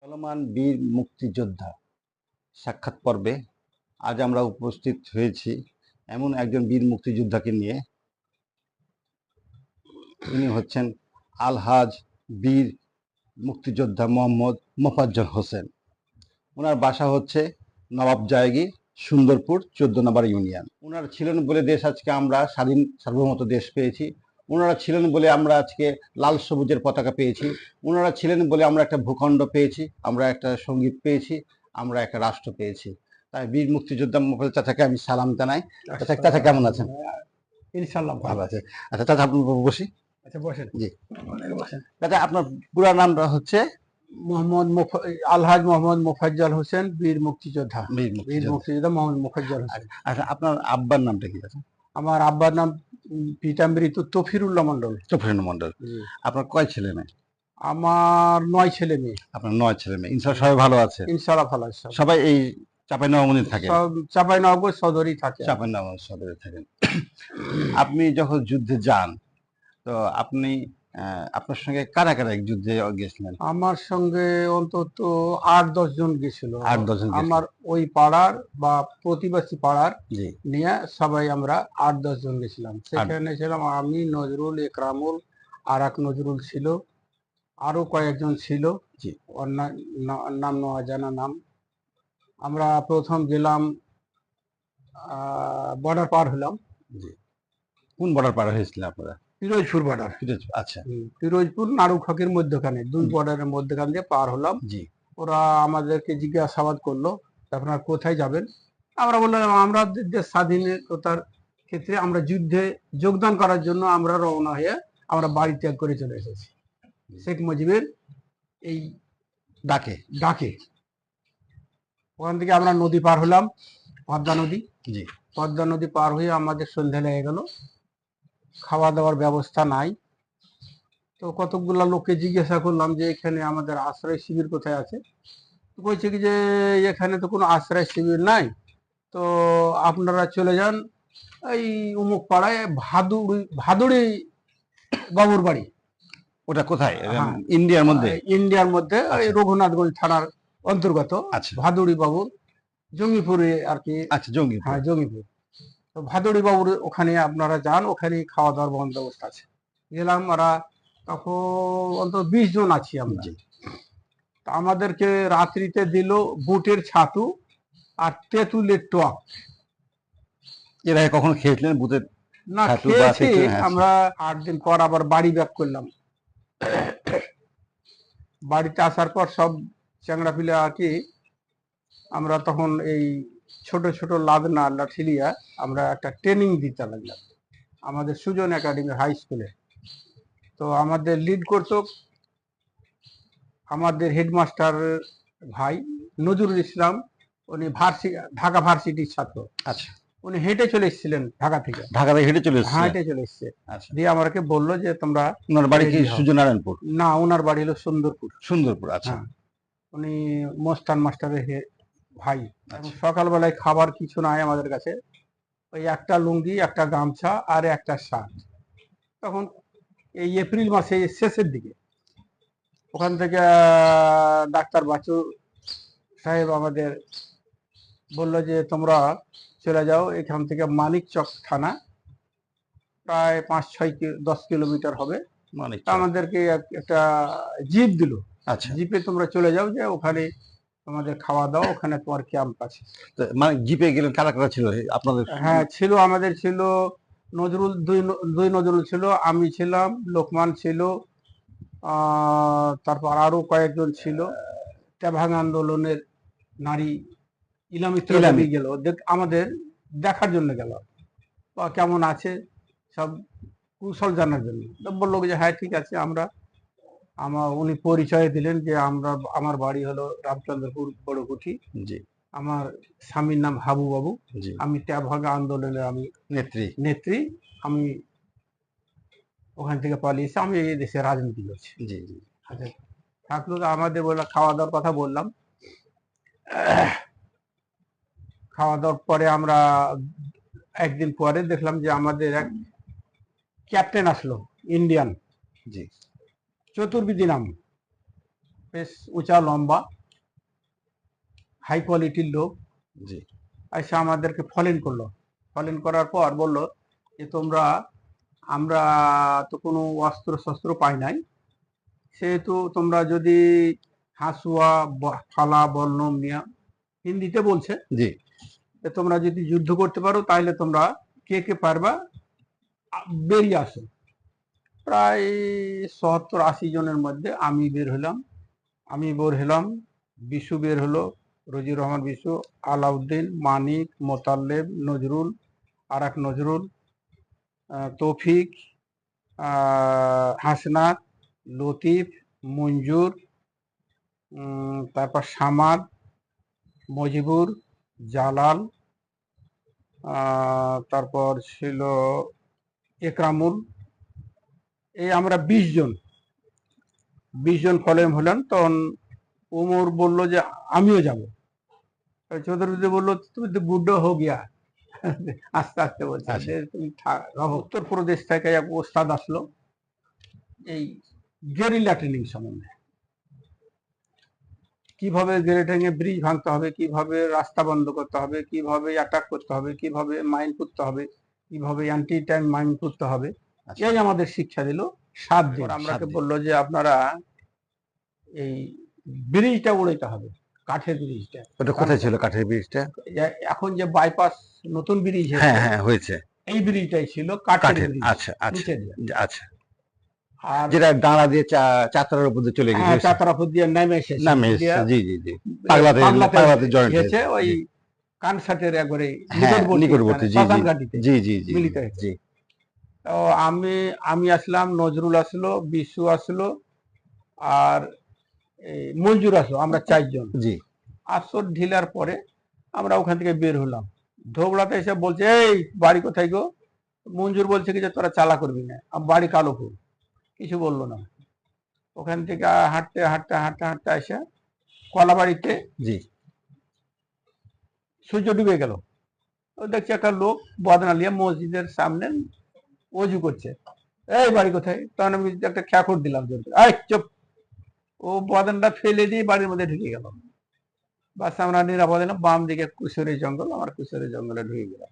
চলমান বীর মুক্তিযোদ্ধা সাক্ষাৎ পর্বে আজ আমরা উপস্থিত হয়েছি এমন একজন বীর মুক্তিযোদ্ধাকে নিয়ে। ইনি হচ্ছেন আলহাজ বীর মুক্তিযোদ্ধা মোহাম্মদ মোফাজ্জল হোসেন। ওনার বাসা হচ্ছে নবাব জায়গি, সুন্দরপুর 14 নম্বর ইউনিয়ন। ওনারা ছিলেন বলে দেশ আজকে আমরা স্বাধীন সার্বভৌমত্ব দেশ পেয়েছি। ওনারা ছিলেন বলে আমরা আজকে লাল সবুজের পতাকা পেয়েছি। ওনারা ছিলেন বলে আমরা একটা ভূখণ্ড পেয়েছি, আমরা একটা সঙ্গীত পেয়েছি, আমরা একটা রাষ্ট্র পেয়েছি। তাই বীর মুক্তিযোদ্ধা মোফাজ্জল চাচাকে আমি সালাম জানাই। চাচা কেমন আছেন? ইনশাআল্লাহ ভালো আছে। আচ্ছা চাচা, আপনি বসি। আচ্ছা বসেন। জি চাচা, আপনার পুরো নামটা হচ্ছে? আলহাজ মোহাম্মদ মোফাজ্জল হোসেন, বীর মুক্তিযোদ্ধা। বীর মুক্তিযোদ্ধা মোহাম্মদ মোফাজ্জল হোসেন। আচ্ছা, আপনার আব্বার নামটা কি আছে? আমার আব্বার নাম পিতাম্বরিত তফিরুল্লাহ মন্ডল। তফিরুল্লাহ মন্ডল। আপনার কয় ছেলে মেয়ে? আমার 9 ছেলে মেয়ে। আপনার 9 ছেলে মেয়ে। ইনশাআল্লাহ সবাই ভালো আছে? ইনশাআল্লাহ ভালো আছে। সবাই এই চাঁপাইনবাবগঞ্জে থাকে? সব চাঁপাইনবাবগঞ্জ সদরই থাকে। চাঁপাইনবাবগঞ্জ সদরে থাকেন। আপনি যখন যুদ্ধে যান তো আপনি আপনার সঙ্গে কারা কারা যুদ্ধে গেছিলেন? আমার সঙ্গে অন্তত 8-10 জন গেছিল। 8-10 জন আমার ওই পাড়ার বা প্রতিবেশী পাড়ার নিয়ে সবাই আমরা 8-10 জন গেছিলাম। সেখানে ছিলাম আমি, নজরুল, একরামুল, আর এক নজরুল ছিল, আরো কয়েকজন ছিল। জি, নাম অজানা নাম। আমরা প্রথম গেলাম, বর্ডার পার হলাম। জি। কোন বর্ডার পার হয়েছিলেন আপনারা? পিরোজপুর বর্ডার। আচ্ছা। পিরোজপুর নাড়ুখাকির মধ্যখানে, 2 বর্ডারের মধ্যখান দিয়ে পার হলাম। জি। ওরা আমাদেরকে জিজ্ঞাসাবাদ করলো, আপনারা কোথায় যাবেন? আমরা বললাম আমরা দেশ স্বাধীনতার ক্ষেত্রে আমরা যুদ্ধে যোগদান করার জন্য আমরা রওনা হয়ে আমরা বাড়ি ত্যাগ করে চলে এসেছি শেখ মুজিবের এই ডাকে। ওখান থেকে আমরা নদী পার হলাম, পদ্মা নদী। জি। পদ্মা নদী পার হয়ে আমাদের সন্ধ্যা লেগে গেল। খাওয়া দাওয়ার ব্যবস্থা নাই। তো কতগুলা লোককে জিজ্ঞাসা করলাম যে এখানে আমাদের আশ্রয় শিবির কোথায় আছে। বলছে কি যে এখানে তো কোনো আশ্রয় শিবির নাই, তো আপনারা চলে যান এই অমুক পাড়ায় ভাদুড়ি বাবুর বাড়ি। ওটা কোথায়? ইন্ডিয়ার মধ্যে? ইন্ডিয়ার মধ্যে, ওই রঘুনাথগঞ্জ থানার অন্তর্গত ভাদুড়ি বাবুর জঙ্গিপুরে আর কি। আচ্ছা, জঙ্গিপুর। হ্যাঁ, জঙ্গিপুর। তো ভাদুড়ি বাবুর ওখানে আপনারা যান, ওখানে খাওয়া দাওয়ার বন্দোবস্ত আছে। গেলাম, আমরা তখন অন্তত 20 জন আছি আমরা। আমাদেরকে রাত্রিতে দিল বুটের ছাতু আর তেঁতুলের টক। এর আগে কখনো খেয়েছিলেন বুটের? না, খেয়েছি আমরা। 8 দিন পর আবার বাড়ি ব্যাক করলাম। বাড়িতে আসার পর সব চ্যাংড়া পিলে আর কি, আমরা তখন এই ছোট ছোট লাদনা লাঠিলিয়া আমরা একটা ট্রেনিং দিতে লাগলাম আমাদের সুজন একাডেমি হাই স্কুলে। তো আমাদের লিড করতো আমাদের হেডমাস্টার ভাই নজরুল ইসলাম। উনি ঢাকা ভার্সিটির ছাত্র। আচ্ছা। উনি হেঁটে চলে এসেছিলেন ঢাকা থেকে। হেঁটে চলে এসেছেন? হেঁটে চলে এসছে। দিয়ে আমাকে বললো যে তোমরা। ওনার বাড়ি কি সূর্যনারায়ণপুর? না, ওনার বাড়ি হলো সুন্দরপুর। সুন্দরপুর, আচ্ছা। উনি মোস্তান মাস্টারের ভাই। সকালবেলায় খাবার কিছু নাই আমাদের কাছে, ওই একটা লুঙ্গি, একটা গামছা আর একটা শার্ট। তখন এই এপ্রিল মাসে শেষের দিকে ওখান থেকে ডাক্তার বাচু সাহেব আমাদের বললো যে তোমরা চলে যাও এখান থেকে মানিকচক থানা, প্রায় 5-6-10 কিলোমিটার হবে। আমাদেরকে একটা জিপ দিল। আচ্ছা, জিপে তোমরা চলে যাও, যে ওখানে তোমাদের খাওয়া দাওয়া, ওখানে তোমার ক্যাম্প আছে। মানে জিপে গেলেন? কারা কারা ছিল আপনাদের? হ্যাঁ ছিল, আমাদের ছিল নজরুল, দুই নজরুল ছিল, আমি ছিলাম, লোকমান ছিল, তারপর আরো কয়েকজন ছিল। তেভাং আন্দোলনের নারী ইলামি গেল আমাদের দেখার জন্য, গেল বা কেমন আছে সব কুশল জানার জন্য। বললো যে হ্যাঁ ঠিক আছে। উনি পরিচয় দিলেন যে আমার বাড়ি হলো রামচন্দ্রপুর বড়কুঠি। জি। আমার স্বামীর নাম হাবু বাবু। আমি তেভাগা আন্দোলনের আমি নেত্রী। আমি ওখান থেকে পালিয়েছি, আমি এই দেশে রাজনীতি করছি। জি জি। আচ্ছা, থাকলো। আমাদের খাওয়া দাওয়ার কথা বললাম। খাওয়া দাওয়ার পরে আমরা একদিন পরে দেখলাম যে আমাদের এক ক্যাপ্টেন আসলো, ইন্ডিয়ান। জি। চতুর্বেদী নাম। বেশ উঁচা লম্বা হাই কোয়ালিটির লোক জি এসে আমাদেরকে ফলেন করলো। ফলেন করার পর বলল যে আমরা তো কোনো অস্ত্র শস্ত্র পাই নাই, সেহেতু তোমরা যদি হাসুয়া ফালা বর্ণম নিয়া হিন্দিতে বলছে জি যে তোমরা যদি যুদ্ধ করতে পারো তাহলে তোমরা কে কে পারবা বেরিয়ে আসো। প্রায় ৭০-৮০ জনের মধ্যে আমি বের হলাম, বিশু বের হলো, রজির রহমান বিশু, আলাউদ্দিন, মানিক, মোতাল্লেব, নজরুল, আর এক নজরুল, তৌফিক, হাসনাত, লতিফ, মঞ্জুর, তারপর সামাদ, মজিবুর, জালাল, তারপর ছিল একরামুল। এই আমরা 20 জন ফলেন হলেন। তখন উমর বলল যে আমিও যাব। চৌধুরী বললো তুমি তো বুড্ঢো হো গিয়া, আস্তে আস্তে বলছে আচ্ছা। যে তুমি উত্তরপ্রদেশ থেকে এক ওস্তাদ আসলো এই গেরিলা ট্রেনিং সম্বন্ধে, কিভাবে গেরিলা ব্রিজ ভাঙতে হবে, কিভাবে রাস্তা বন্ধ করতে হবে, কিভাবে অ্যাটাক করতে হবে, কিভাবে মাইন করতে হবে, কিভাবে অ্যান্টি ট্যাঙ্ক মাইন করতে হবে, এই আমাদের শিক্ষা দিল 7 দিন। আমরাকে বললো যে আপনারা এই ব্রিজটা উড়াইতে হবে, কাঠের ব্রিজটা। ওটা কোথায় ছিল কাঠের ব্রিজটা? এখন যে বাইপাস নতুন ব্রিজ হ্যাঁ হ্যাঁ হয়েছে, এই ব্রিজটাই ছিল কাঠের ব্রিজ। আচ্ছা আচ্ছা আচ্ছা, আর যেটা ডাঁড়া দিয়ে চাতারের উপর দিয়ে চলে গেছে। হ্যাঁ, চাতার উপর দিয়ে নেমে এসেছে, জি জি জি, পাগলাতে জয়েন্ট হয়েছে ওই কানসাটের একবারে নিকটবর্তী। জি জি জি জি মিলিত হয়েছে। জি। তো আমি আসলাম, নজরুল আসলো, বিশু আসলো, আর মঞ্জুর আসলো, আমরা 4 জন। জি আসর ঢিলার পরে আমরা ওখান থেকে বের হলাম। ঢোবলাতে এসে বলছে এই বাড়ি কোথায় গো? মঞ্জুর বলছে কি যে তোরা চালা করবি না, বাড়ি কালোপুর। কিছু বললো না। ওখান থেকে হাঁটতে হাঁটতে হাঁটতে হাঁটতে এসে কলাবাড়িতে জি সূর্য ডুবে গেল। ও দেখছি একটা লোক বদনালিয়া মসজিদের সামনে অজু করছে। এই বাড়ি কোথায়? তখন আমি একটা খ্যাকর দিলাম, এই চুপ। ও বদনটা ফেলে দিয়ে বাড়ির মধ্যে ঢুকে গেল। বাস আমরা নিরাপদ এলাম। বাম দিকে কুশোরী জঙ্গল, আমার কুশোরী জঙ্গলে ঢুকে গেলাম।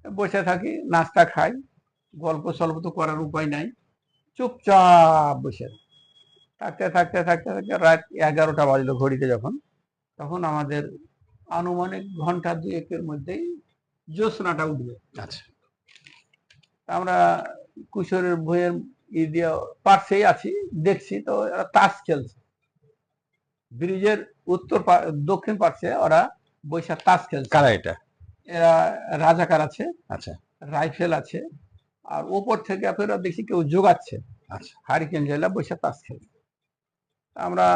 বসে থাকি, নাস্তা খাই, গল্প সল্প তো করার উপায় নাই, চুপচাপ বসে থাকতে থাকতে থাকতে থাকতে রাত 11টা বাজলো ঘড়িতে যখন, তখন আমাদের আনুমানিক ঘন্টা 2-1-এর মধ্যেই জ্যোৎস্নাটা উঠবে। আচ্ছা। আমরা কুশোরের বইয়ের দিয়ে পার্শ্বেই আছি, দেখছি তো এরা তাস খেলছে। ব্রিজের দক্ষিণ পার্শ্বে ওরা বৈশা তাস খেলছে। কারা এটা? এরা রাজাকার আছে, আচ্ছা, রাইফেল আছে, আর ওপর থেকে আপনারা দেখছি কেউ যোগাচ্ছে। আচ্ছা, হারিকেন জেলা বৈশা তাস খেলছে। আমরা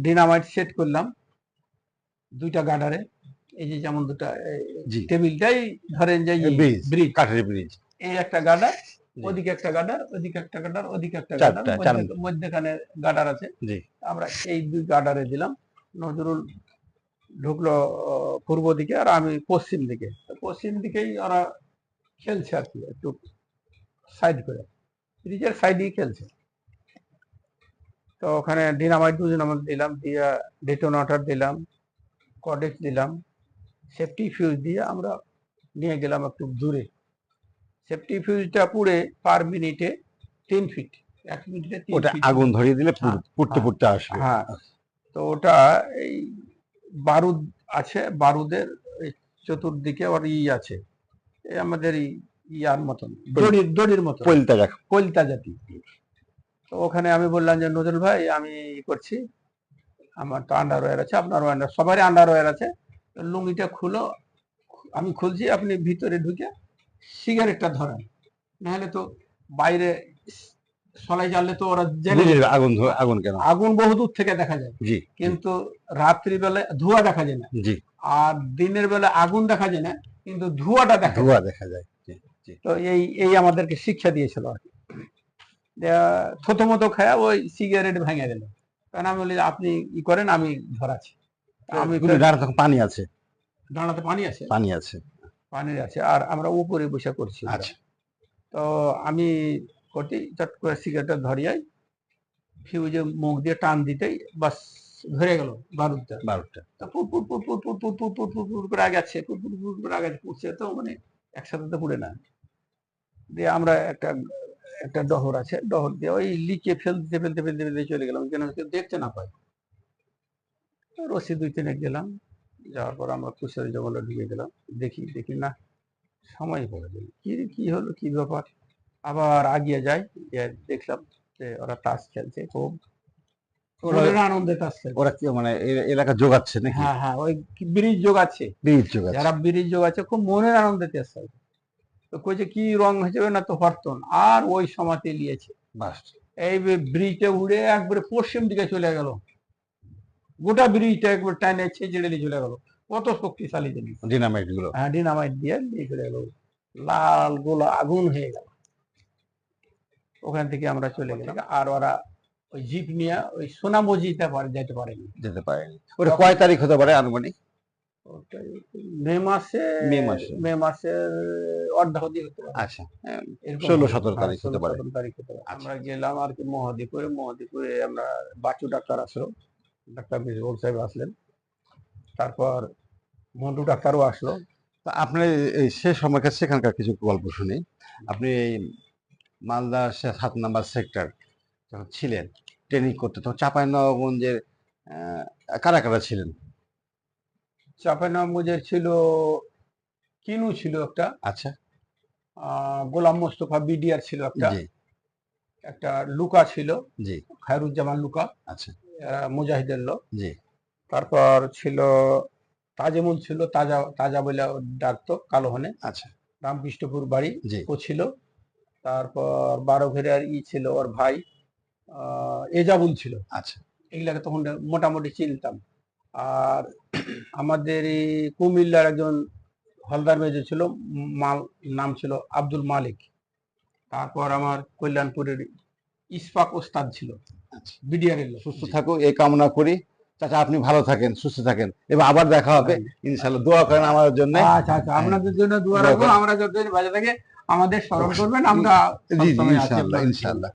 ডিনামাইট সেট করলাম 2টা গার্ডারে। এই যে যেমন 2টা টেবিলটাই ধরেন যে ব্রিজ, কাঠের ব্রিজ। এই একটা গার্ডার, ওদিকে একটা গার্ডার, ওদিকে একটা গার্ডার, ওদিকে একটা গার্ডার, মধ্যখানে গার্ডার আছে। আমরা এই 2 গার্ডারে দিলাম। নজরুল ঢুকলো পূর্ব দিকে আর আমি পশ্চিম দিকে। পশ্চিম দিকেই ওরা খেলছে আর কি, একটু সাইড করে ব্রিজের সাইডেই খেলছে। তো ওখানে ডিনামাইট 2 ডিনামাইট দিলাম, দিয়ে ডেটোনেটর দিলাম, কডেক্স দিলাম, সেফটি ফিউজ দিয়ে আমরা নিয়ে গেলাম একটু দূরে। সেফটি ফিউজটা পুড়ে পার মিনিটে 3 ফিট, 1 মিনিটে 3 ওটা ফিট আগুন ধরিয়ে দিলে পুড়তে আসবে। হ্যাঁ, তো ওটা এই বারুদ আছে, বারুদের চতুর্দিকে ওর আছে, এই আমাদের ইয়ার মতন দড়ির মতো পৈলতা জাতি। তো ওখানে আমি বললাম যে নজরুল ভাই আমি করছি, আমার তো আন্ডারওয়্যার আছে, আপনারও সবারই আন্ডারওয়্যার আছে, লুঙ্গিটা খুলো। আমি খুলছি, আপনি ভিতরে ঢুকে সিগারেটটা ধরেন, নাহলে তো বাইরে সলাই জ্বাললে তো ওরা আগুন বহু দূর থেকে দেখা যায়, কিন্তু রাত্রিবেলা ধোঁয়া দেখা যায় না। আর দিনের বেলা আগুন দেখা যায় না, কিন্তু ধোঁয়াটা দেখা যায়। তো এই আমাদেরকে শিক্ষা দিয়েছিল আর কি। থতমত খায়া ওই সিগারেট ভেঙে দিল। কারণ আমি বলি আপনি ই করেন, আমি ধরাচ্ছি। আমি পানি আছে, ডানাতে পানি আছে, আর আমরা উপরে বসে করছি। তো আমি করতে চট করে সিগারেটটা ধরিয়াই ফিউজে মুখ দিয়ে টান দিতেই বাস ধরে গেল বারুদটা। 12টা। তা পুর পুর পুর পুর পুর পুর পুর পুর পুর পুর করে আগাচ্ছে, পুর পুর পুর করে আগাচ্ছে, পুড়ছে তো মানে একসাথে তো পুড়ে না। দিয়ে আমরা একটা একটা ডহর আছে, ডহর দিয়ে ওই লিকে ফেলতে ফেলতে ফেলতে ফেলতে চলে গেলাম, যেন কেউ দেখতে না পায়। রশি 2-3 গেলাম, যাওয়ার পর আমরা কুশারি জঙ্গলে ঢুকে গেলাম। দেখি দেখি না, সময় পড়ে গেল, কি হলো, কি ব্যাপার। আবার আগিয়ে যাই, যে দেখলাম যে ওরা তাস খেলছে, খুব মনের আনন্দে তাস খেলছে। ওরা কি মানে এলাকা যোগাচ্ছে নাকি? হ্যাঁ হ্যাঁ, ওই ব্রিজ যোগাচ্ছে, ব্রিজ যোগাচ্ছে। যারা ব্রিজ যোগাচ্ছে খুব মনের আনন্দে তাস খেলছে। তো কইছে কি রং হয়েছে, না তো হরতন, আর ওই সমাতে নিয়েছে। বাস। এই ব্রিজটা উড়ে একবারে পশ্চিম দিকে চলে গেল, গোটা ব্রিজটা একবার টাইনে ছেঁচড়ে নিয়ে চলে গেল। কত শক্তিশালী জিনিস, ডিনামাইট গুলো। হ্যাঁ ডিনামাইট দিয়ে নিয়ে চলে গেল, লাল গোলা আগুন হয়ে গেল। ওখান থেকে আমরা চলে গেলাম, আর ওরা ওই জিপ নিয়ে ওই সোনামজিতে যেতে পারেনি। যেতে পারেনি। ওটা কয় তারিখ হতে পারে আনুমানিক? ওটাই মে মাসে, মে মাসে। মে মাসের অর্ধাবধি হতে পারে। আচ্ছা, এরকম 16-17 হ্যাঁ, তারিখ হতে পারে। 16-17 তারিখ হতে পারে। আচ্ছা। আমরা গেলাম আর কি মহাদীপুরে। মহাদীপুরে আমরা বাচু ডাক্তার আসলো, ডাক্তার বিজবল সাহেব আসলেন, তারপর মন্টু ডাক্তারও আসলো। তো আপনি এই শেষ সময়কার সেখানকার কিছু গল্প শুনি। আপনি এই মালদা 7 নাম্বার সেক্টর যখন ছিলেন ট্রেনিং করতে, তখন চাঁপাইনবাবগঞ্জের কারা কারা ছিলেন? চাঁপাইনবাবগঞ্জের ছিল কিনু ছিল একটা, আচ্ছা। গোলাম মোস্তফা বিডিআর ছিল একটা, জি একটা লুকা ছিল, জি। খায়রুজ্জামান লুকা, আচ্ছা। মুজাহিদের লোক। জি। তারপর ছিল তাজেমুল ছিল, তাজা তাজা বলে ডাকতো, কালোহনে, আচ্ছা। রামকৃষ্ণপুর বাড়ি, জি। ও ছিল। তারপর 12 ঘেরার ছিল ওর ভাই, এজাবুল ছিল। আচ্ছা। এগুলাকে তখন মোটামুটি চিনতাম। আর আমাদের এই কুমিল্লার একজন হলদার মেজর ছিল, নাম ছিল আব্দুল মালিক। তারপর আমার কল্যাণপুরের ইসফাক ওস্তাদ ছিল, আচ্ছা। বিডিআর এর লোক। সুস্থ থাকো এই কামনা করি। চাচা আপনি ভালো থাকেন, সুস্থ থাকেন, এবং আবার দেখা হবে ইনশাআল্লাহ। দোয়া করেন আমাদের জন্য। আচ্ছা আচ্ছা, আপনাদের জন্য দোয়া রাখবো। আমরা যতদিন বাজে থাকে আমাদের স্মরণ করবেন, আমরা জি জি, সবসময় আছি ইনশাআল্লাহ আপনাদের জন্য। ইনশাআল্লাহ।